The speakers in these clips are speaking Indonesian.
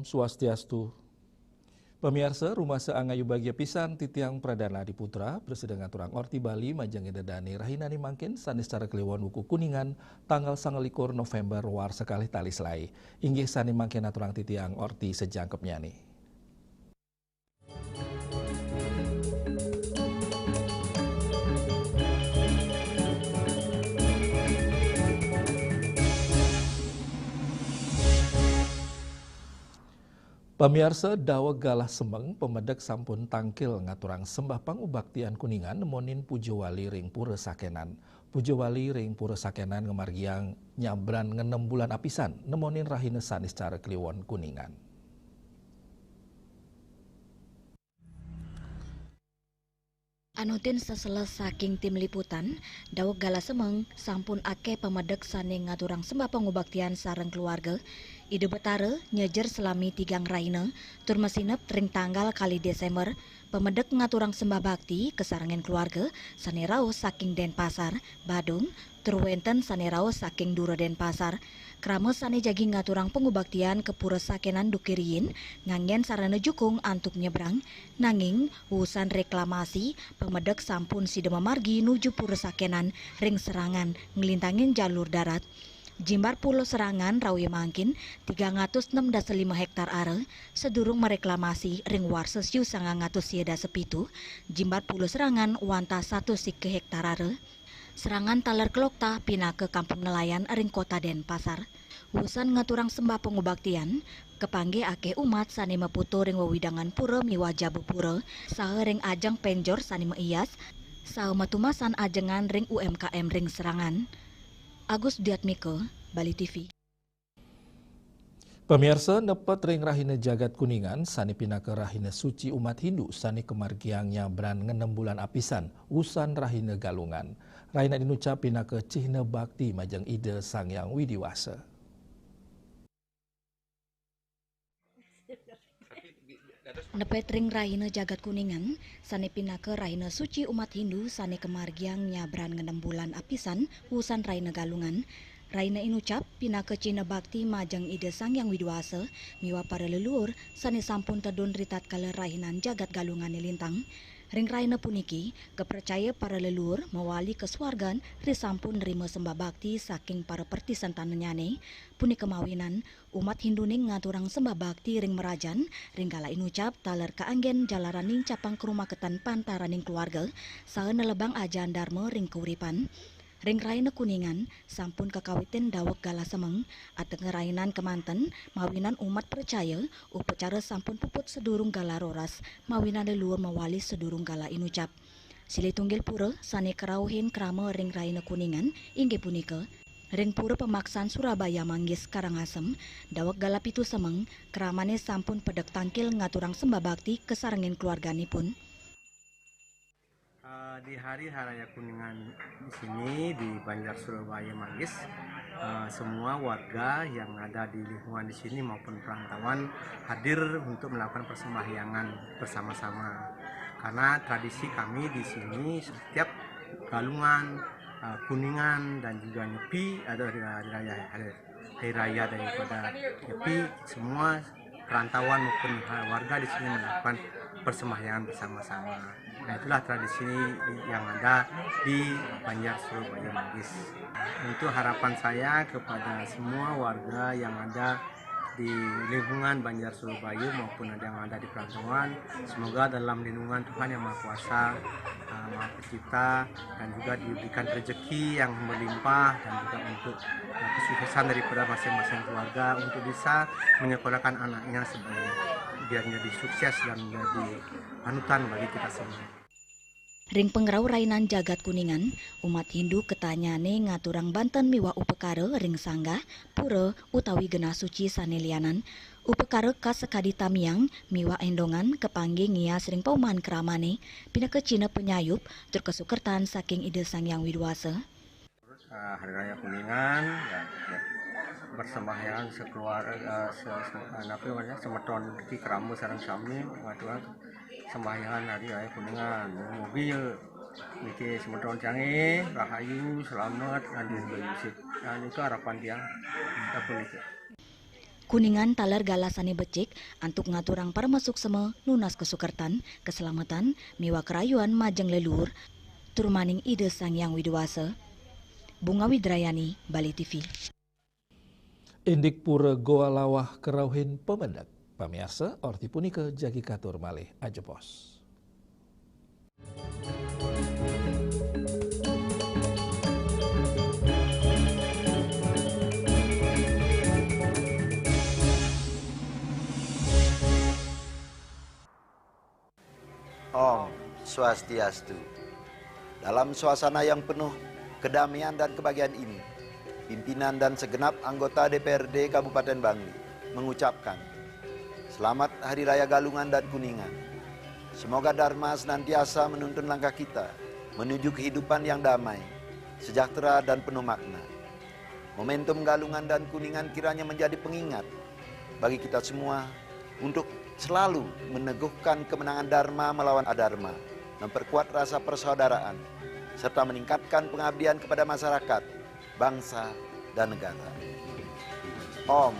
Swastiastu. Pemirsa, rumah seangayu bagia pisan titiang Pradana di Putra, Presiden Ngaturang Orti Bali, Majang Edadani Rahinani Mangkin, sanis secara kliwon wuku Kuningan, tanggal 29 November war sekali tali selai. Inggih sani mangkin aturang titiang Orti sejangkepnya nih. Pemirsa dawa galah semeng pemedek sampun tangkil ngaturang sembah pangubaktian Kuningan nemonin Pujowali ring pura sakenan. Pujowali ring pura sakenan ngemargiang nyabran 6 bulan apisan nemonin rahina sanis cara kliwon Kuningan. Anutin seseles saking tim liputan, daweg gala semeng sampun ake pemedek sane ngaturang sembah pangubaktian sareng keluarga. Ide betare nyejer selami tigang raina, tur mesinep ring tanggal kali Desember, pemedek ngaturang sembah bakti kesarengan keluarga, sane raos saking Denpasar, Badung, tur wenten sane raos saking Dura Denpasar. Krama sane jagi ngaturang pengubaktian ke pura sakenan Dukiriin, ngangen sarana jukung antuk nyebrang, nanging urusan reklamasi pemedek sampun sida memargi nuju pura sakenan ring serangan ngelintangin jalur darat. Jimbar pulau serangan rawi mangkin 306,5 hektar are sedurung mereklamasi ring warses yu 900 sieda sepitu. Jimbar pulau serangan wanta 1 sike hektar are. Serangan taler kelokta pindah ke kampung nelayan ring kota Denpasar. Urusan ngaturang sembah pengubaktian kepangge ake umat sani meputu ring wewidangan pura miwa jabu pura saha ring ajang penjor sani meias saha matumasan ajengan ring UMKM ring serangan. Agus Diatmiko, Bali TV. Pemirsa, nepet ring rahina jagat Kuningan, sani pindah ke rahina suci umat Hindu, sani kemargiang nyabran 6 bulan apisan, usan rahina galungan. Rahina dinucap pindah ke Cihna Bakti Majang Ide Sangyang Widiwasa. Nepet ring rahina jagat Kuningan, sani pindah ke rahina suci umat Hindu, sani kemargiang nyabran 6 bulan apisan, usan rahina galungan. Raina inucap pindah ke Cina Bakti Majang Ide Sangyang Widiwasa, miwa para leluhur sani sampun tedun ritat kala rahinan jagat galungan lintang. Ring raina puniki, kepercaya para leluhur mewali keswargan risampun nerima sembah bakti saking para pertisan tananyane. Puni kemawinan, umat Hindu ning ngaturang sembah bakti ring merajan, ring gala inucap taler kaanggen jalaran ning capang kerumaketan pantaran ning keluarga, saha nelebang ajan dharma ring keuripan. Ring raina Kuningan sampun kakawiten daweg gala semeng ateng rainan kemanten mawinan umat percaya upacara sampun puput sedurung gala roras mawinan leluhur mawali sedurung gala inucap. Sili tunggil pura sane kerauhin krama ring raina Kuningan inggih punika ring pura pemaksan Surabaya Manggis Karangasem daweg gala pitu semeng kramane sampun pedek tangkil ngaturang sembah bakti kesarengin keluarganipun. Di hari Raya Kuningan di sini di Banjar Surabaya Manggis, semua warga yang ada di lingkungan di sini maupun perantauan hadir untuk melakukan persembahyangan bersama-sama. Karena tradisi kami di sini setiap galungan, Kuningan dan juga Nyepi ada hari raya daripada Nyepi, semua perantauan maupun warga di sini melakukan persembahyangan bersama-sama. Nah, itulah tradisi yang ada di Banjar Surabaya Manggis. Untuk harapan saya kepada semua warga yang ada di lingkungan Banjar Surabaya maupun yang ada di perantauan, semoga dalam lindungan Tuhan Yang Maha Kuasa, Maha Pencipta, dan juga diberikan rezeki yang melimpah dan juga untuk kesuksesan daripada masing-masing keluarga untuk bisa menyekolahkan anaknya biar menjadi sukses dan menjadi panutan bagi kita semua. Ring pengrau rainan jagat Kuningan, umat Hindu ketanyane ngaturang Banten miwa upekare ring sangga, pura utawi genah suci sanelianan. Upekare kas sekadi tamiang miwa endongan kepangge ngias ring pauman keramane, pindah ke Cina penyayup terkesukertan saking Ide Sangyang Widiwasa. Hari Raya Kuningan ya, bersembahyang sekeluarga semeton di keramu sareng sami ngaturan sembahyangan Hari Raya Kuningan mobil niki semeton canggih rahayu selamat dan itu harapan dia. Kuningan taler galasane becik antuk ngaturang para masuk seme lunas kesukertan, keselamatan, miwa kerayuan majeng leluhur, turmaning ide Sang Yang Widiwasa. Bunga Widrayani, Bali TV. Indik pura goa lawah kerauhin pemendak. Pamirsa, orti punika jagi katur malih ajepos. Om Swastiastu. Dalam suasana yang penuh kedamaian dan kebahagiaan ini, pimpinan dan segenap anggota DPRD Kabupaten Bangli mengucapkan Selamat Hari Raya Galungan dan Kuningan. Semoga Dharma senantiasa menuntun langkah kita menuju kehidupan yang damai, sejahtera dan penuh makna. Momentum Galungan dan Kuningan kiranya menjadi pengingat bagi kita semua untuk selalu meneguhkan kemenangan Dharma melawan Adharma, memperkuat rasa persaudaraan, serta meningkatkan pengabdian kepada masyarakat, bangsa, dan negara. Om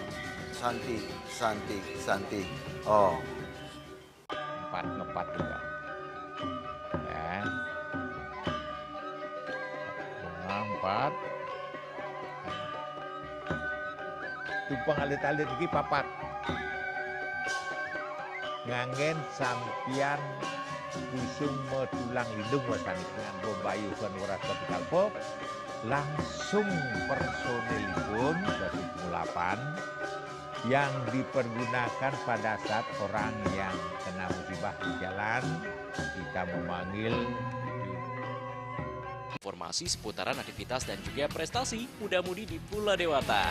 Santi, Santi, Santi, Om. Ngepat juga. Ya. Bunga 4. Tumpang alit-alit lagi papat. Ngangen sampian busung metulang lindung wasani dengan bombayu kan waras kapital pop. Langsung personelipun dari 8 yang dipergunakan pada saat orang yang kena musibah di jalan, kita memanggil. Informasi seputaran aktivitas dan juga prestasi muda-mudi di Pulau Dewata.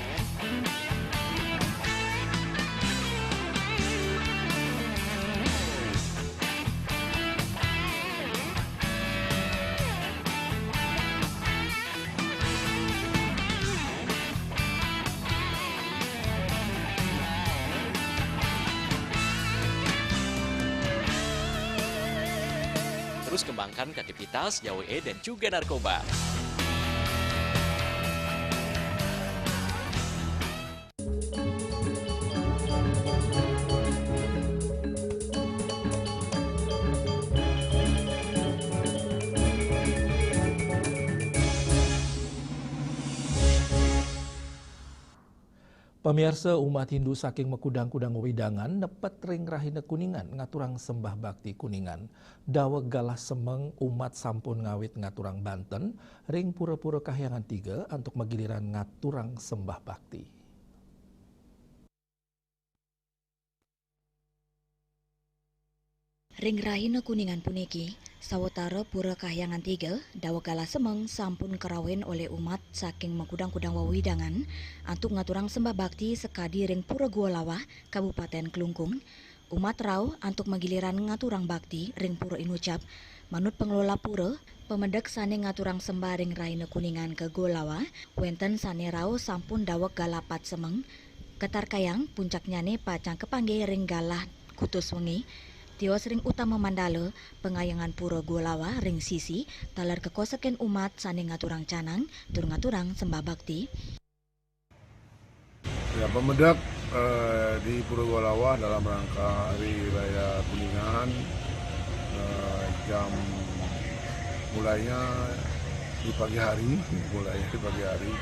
Terus kembangkan kreativitas, JAWE dan juga narkoba. Pemirsa umat Hindu saking mekudang-kudang wewidangan nepet ring rahina Kuningan ngaturang sembah bakti Kuningan. Dawa galah semeng umat sampun ngawit ngaturang Banten ring pura-pura kahyangan 3 untuk megiliran ngaturang sembah bakti. Ring rahina Kuningan puniki, sawetara pura kahyangan 3, dawa galah semeng sampun kerawin oleh umat saking mengkudang-kudang wewidangan antuk ngaturang sembah bakti sekadi ring pura Gua Lawah, Kabupaten Kelungkung. Umat rau antuk magiliran ngaturang bakti ring pura Inucap, manut pengelola pura, pemedek sane ngaturang sembah ring rahina Kuningan ke Gua Lawah, wenten sane rau sampun dawek galapat semeng, ketar kayang puncaknyane pacang kepangge ring galah kutus wengi. Tiwas ring utama Mandala, pengayangan pura Gua Lawah ring sisi, talar kekosaken umat sane ngaturang canang, tur ngaturang sembah bakti. Ya, pemedek di Pura Gua Lawah dalam rangka Hari Raya Kuningan, jam mulainya di pagi hari,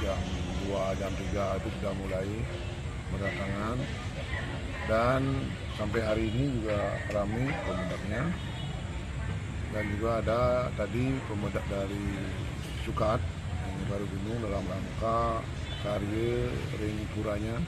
jam 2, jam 3 itu sudah mulai berdatangan. Dan sampai hari ini juga ramai pemedaknya. Dan juga ada tadi pemedak dari Sukat, yang baru gunung dalam rangka karya ring puranya.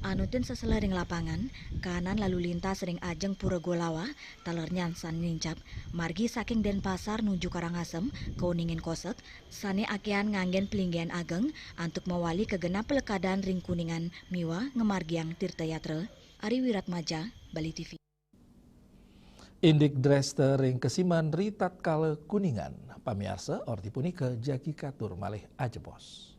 Anutin seselering lapangan, kanan lalu lintas ring ajeng Pura Gua Lawah, taler nyansan nincap, margi saking Denpasar nuju Karangasem, Keuningin Kosek, sane akean nganggen pelinggian ageng, antuk mewali kegenap pelekadan ring Kuningan, miwa ngemargiang Tirta Yatra. Ari Wiratmaja, Bali TV. Indik Drester ring kesiman ritat kale Kuningan. Pamirsa orti punika jagi katur malih ajepos.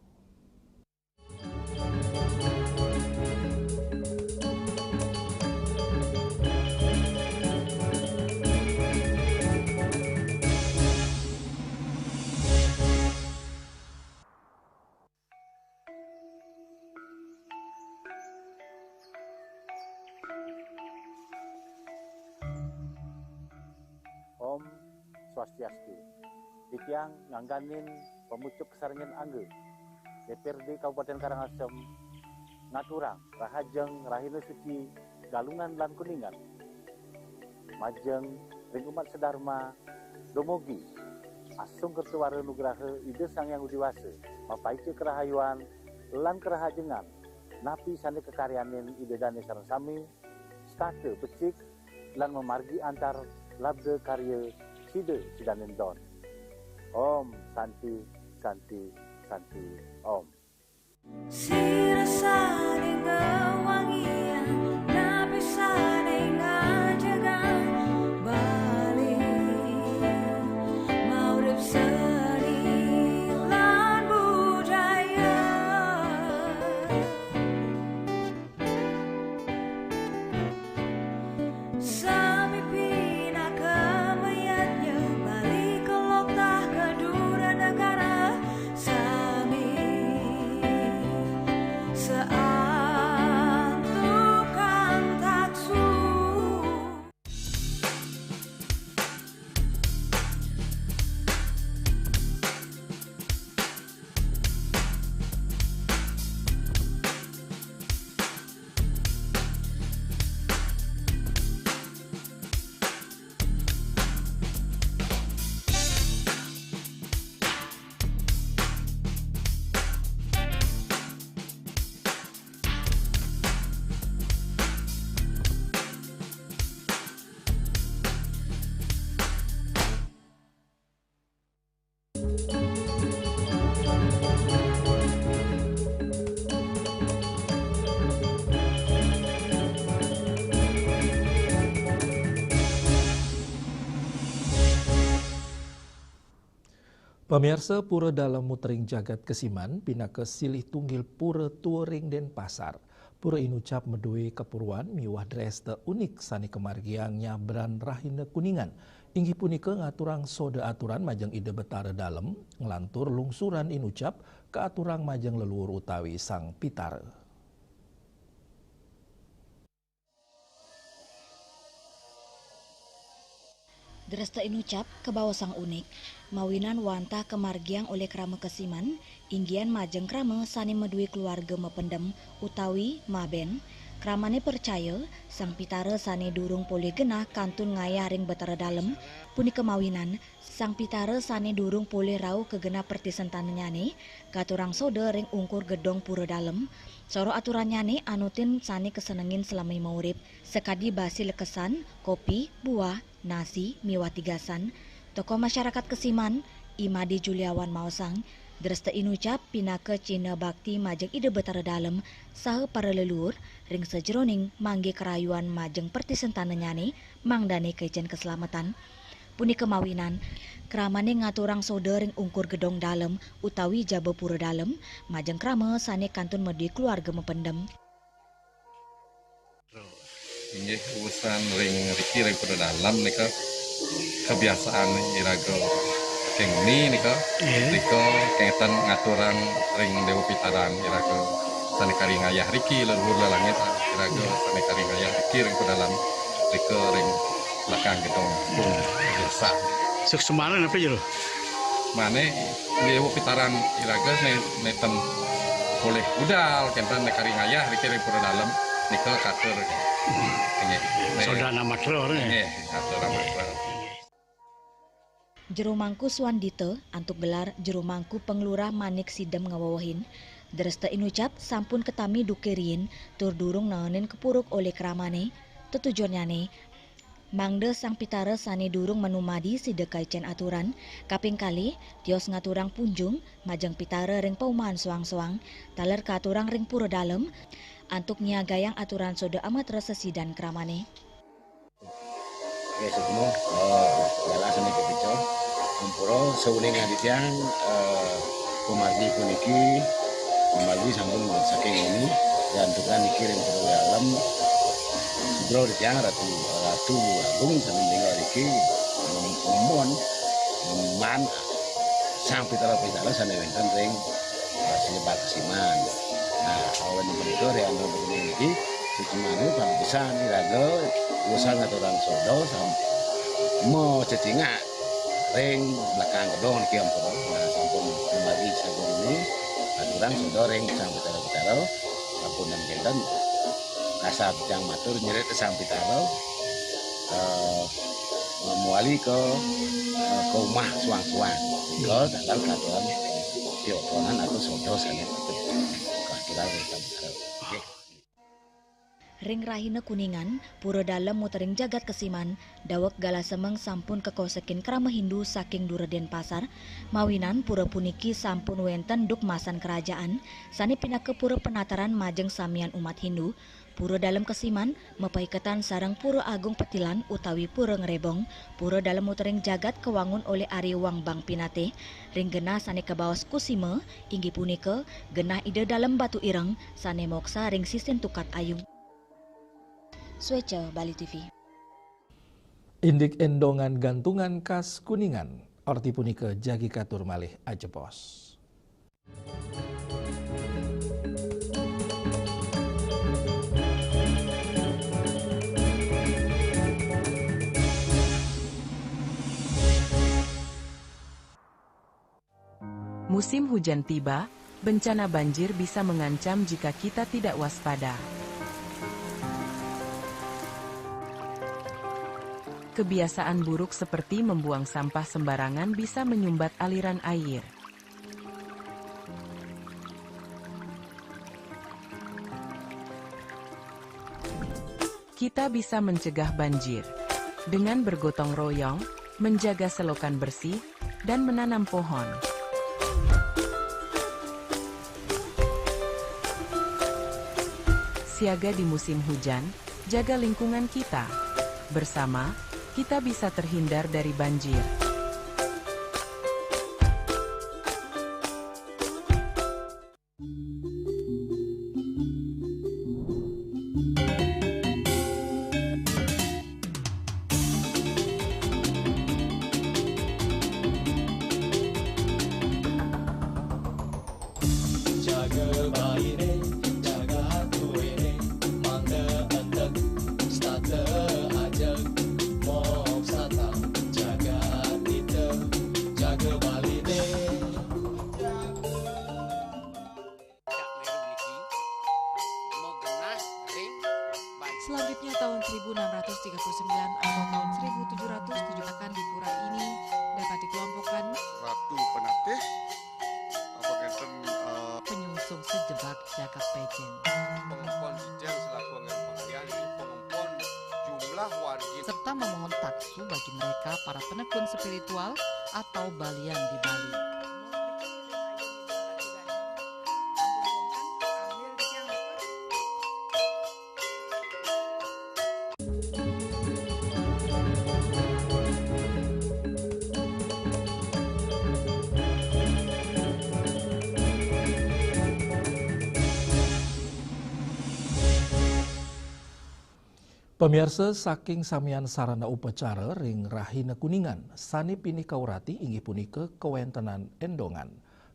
Swastiastu. Ditiang ngangganin pemucuk kesarengan angge. DPRD Kabupaten Karangasem ngaturang rahajeng rahina suci galungan lan kuningan. Majeng ring umat sedharma domogi asung kertuwara nugraha ide sang yang udiwase mapaice kerahayuan lan kerahajengan napi sane kekaryanin ide dane sareng sami state becik lan memargi antar labde karya side sidanen don. Om Santi Santi Santi Om. Sirasane kewangian nabi sane ngajagan balik maurip seni lan budaya sami pina kemayatnya balik ke loktah kedua negara sami seantukan taksu. Pemirsa Pura Dalam Mutering Jagat Kesiman pina ke silih tunggil Pura Turing Denpasar. Pura inucap medue kepuruan miwah dresta unik sani kemargiang nyabran rahina kuningan. Inggi punika ngaturang soda aturan majeng ide betara dalem ngelantur lungsuran inucap ke aturang majeng leluhur utawi sang pitara. Dresta inucap ke bawah sang unik, mawinan wanta kemargiang oleh krama kesiman, inggian majeng krama sani medui keluarga mependem utawi maben. Kramane percaya sang pitara sani durung pulih genah kantun ngayah ring betara dalem, puni kemawinan sang pitara sani durung pulih rau kegenah pertisentannyane, katurang soda ring ungkur gedong pura dalem. Soro aturannyane anutin sani kesenengin selama maurip, sekadi basi lekesan, kopi, buah, nasi, miwah tigasan. Tokoh masyarakat Kesiman, Imadi Juliawan Maosang, dresta inucap pinake Cina Bakti majeng ide betara dalem, saha para leluhur, ring sejeroning mangge kerayuan majeng pertisentananyane, mangdane kejen keselamatan. Puni kemawinan, kramane ngaturang soda ring ungkur gedong dalem, utawi jaba pura dalem, majeng krama sane kantun medui keluarga mependem. Ini urusan ring riki ring pura dalam nika kebiasaan iraga kengni nika kengetan ngaturan ring dewa pitaran iraga sane kari ngayah riki leluhur lalangit iraga sane kari ngayah riki ring pura dalam nika ring belakang gedong pun biasa. Suk semaran apa jero? Mane dewa pitaran iraga neten boleh budal kentan kari ngayah riki ring pura dalam nika katur. Saudara makro Jero Mangku Swandito antuk gelar Jero Mangku Penglurah Manik Sidem ngawawahin. Dresta inucap sampun ketami dukerin tur durung naonin kepuruk oleh kramane. Tutujuannyane mangde sang pitara sani durung menumadi sidekaicen aturan. Kaping kali tios ngaturang punjung majeng pitara ring pauman soang-soang taler katurang ring pura dalem. Antuk niagayang aturan soda amat rasa sidan kramane. Oke, semua jelasan ini kepicol. Ampuro seuling aditiang pemargi puniki pemargi sampun saking ini dan tukan dikirim ke dalam. Bro ditiang ratu agung sambil tinggal diki ngomong man sampai pitara sana wenten ring sinebak Kesiman. Nah, awan itu yang begini Kesiman itu bisa iraga usaha ngaturan sodo mau cecinga ring belakang gedung niki ampun. Nah sampun membagi sagung ini aturan sudah ring sampai taro sampun dan kenten kasat yang matur nyeret sampai taro memuali ke rumah suang-suang ke tanggal katuran diokonan atau sodo sana kira Ring Rahina Kuningan, pura dalam mutering jagat kesiman, dawek gala semeng sampun kekosekin krama Hindu saking Dureden Pasar, mawinan pura puniki sampun wenten duk masan kerajaan, sani pindah ke pura penataran majeng samian umat Hindu, pura dalam kesiman, mepaiketan sarang pura agung petilan utawi pura ngerebong, pura dalam mutering jagat kewangun oleh Ari Wang Bang Pinate, ring genah sani kebawas kusime, inggi punika, genah ide dalam batu ireng, sani moksa ring sisen tukat ayung. Swece Bali TV. Indik endongan gantungan khas Kuningan, orti punika jagi katur malih ajepos. Musim hujan tiba, bencana banjir bisa mengancam jika kita tidak waspada. Kebiasaan buruk seperti membuang sampah sembarangan bisa menyumbat aliran air. Kita bisa mencegah banjir dengan bergotong royong, menjaga selokan bersih, dan menanam pohon. Siaga di musim hujan, jaga lingkungan kita. Bersama, kita bisa terhindar dari banjir. Selanjutnya tahun 1639 atau tahun 1707 akan di pura ini dapat dikelompokkan Ratu Penatih, penyungsung sejebak jagat pejen, pengumpul Ijen selaku anggaran pengalian di pengumpul jumlah warga serta memohon taksu bagi mereka para penekun spiritual atau balian di Bali. Pemirsa, saking samian sarana upacara ring Rahina Kuningan, sani pini kaurati inggih punika kewentenan endongan.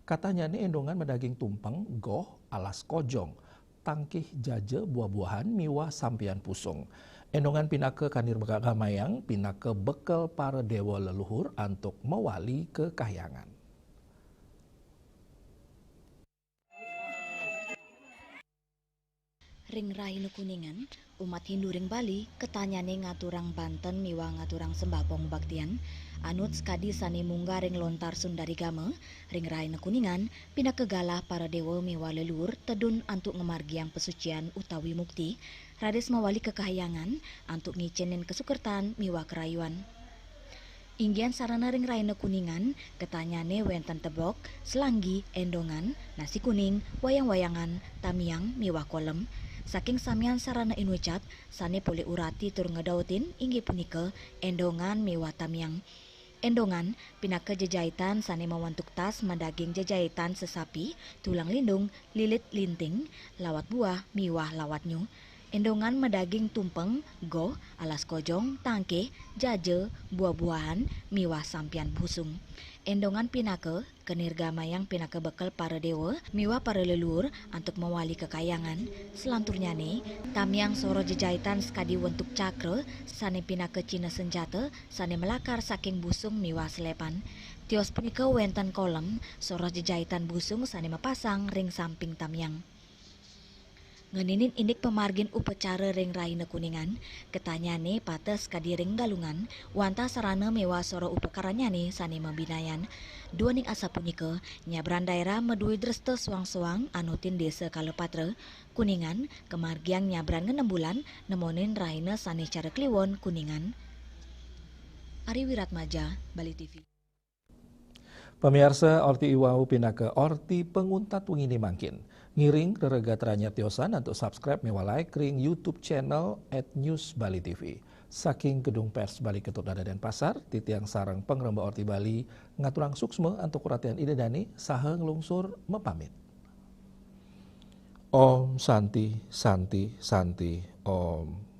Katanya nih endongan medaging tumpeng, goh, alas kojong, tangkih jaje buah-buahan, miwah sampian pusung. Endongan pinake kanir gamayang, pinake bekel para dewa leluhur untuk mewali ke kahyangan. Ring Rahina Kuningan, umat Hindu ring Bali ketanyane ngaturang Banten miwa ngaturang sembapong baktian anut skadi sani munggah ring lontar Sundari Gama ring Rahina Kuningan pindah kegalah para dewa miwa leluhur tedun antuk ngemargiang pesucian utawi mukti rades mawali kekahayangan antuk ngicenin kesukertan miwa kerayuan. Inggian sarana ring Rahina Kuningan ketanyane wenten tebok, selanggi, endongan, nasi kuning, wayang-wayangan, tamiang, miwa kolem. Saking samian sarana inucat, sane pole urati tur ngedautin inggi punika endongan miwa tamiang. Endongan pinake jejaitan sane mawantuk tas mandaging jejaitan sesapi, tulang lindung, lilit linting, lawat buah miwah lawat nyu. Endongan medaging tumpeng, goh, alas kojong, tangke, jaje, buah-buahan, miwah sampian busung. Endongan pinake, kenirga mayang pinake bekal para dewa, miwah para leluhur untuk mewali kekayangan. Selanturnya nih, tamiang soro jejaitan skadi wentuk cakra, sane pinake cina senjata, sane melakar saking busung miwah selepan. Tios punika wenten kolem, soro jejaitan busung sane mepasang ring samping tamiang. Ngeninin indik pemargin upacara ring Raina Kuningan, ketanyane pates kadi ring galungan, wanta sarana mewah soro upakaranyane sane mabinayan. Dua ning asa punika, nyabran daerah medui dreste suang-suang anutin desa Kalepatra, Kuningan, kemargiang nyabran 6 bulan, nemonin Raina sane cara kliwon Kuningan. Ari Wiratmaja, Bali TV. Pemirsa Orti Iwau pindah ke Orti penguntat wingini mangkin. Ngiring reregatranya tiosan untuk subscribe mewa like ring YouTube channel @News Bali TV. Saking gedung pers Bali Ketut Dada dan Pasar, titiang sarang pengrembak Orti Bali ngaturang suksme untuk kuratian ide dani saha ngelungsur mepamit. Om Santi Santi Santi Om.